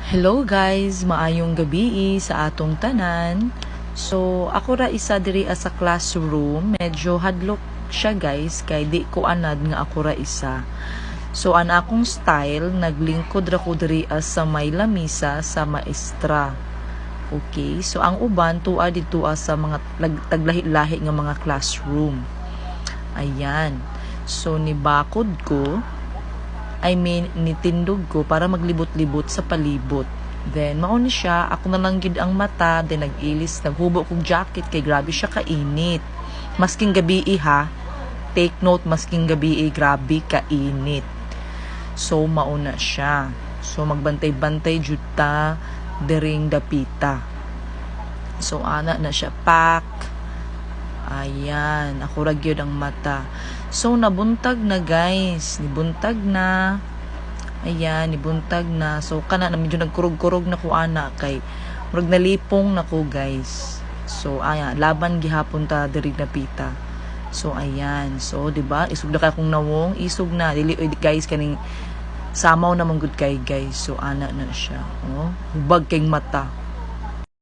Hello guys, maayong gabi sa atong tanan. So, ako ra isa diri sa classroom. Medyo hadlok siya guys, kay di ko anad nga ako ra isa. So, ang akong style, naglingkod ra ko diri sa may lamisa sa maestra. Okay, so ang uban tuwa dito sa mga taglahi-lahi nga mga classroom. Ayan. So, nibakod ko nitindog ko para maglibot-libot sa palibot. Then, mauni siya, ako na lang gid ang mata, then nag-ilis, naghubo kong jacket, kay grabe siya kainit. Masking gabi ha, take note, masking gabi grabe kainit. So, mauna siya. So, magbantay-bantay juta, dering dapita. So, ana na siya, pak. Ayan, ako ra gyud ang mata. So, nabuntag na guys. Nibuntag na. Ayan, nibuntag na. So, kana na medyo nagkurog-kurog na ko ana kay murag nalipong na ko guys. So, ayan, laban gihapon ta diri na pita. So, ayan. So, di ba? Isog na ka kung nawong, isog na. Dili guys kaning samaw na manggod kay guys. So, ana na siya. Oh, hubag kay mata.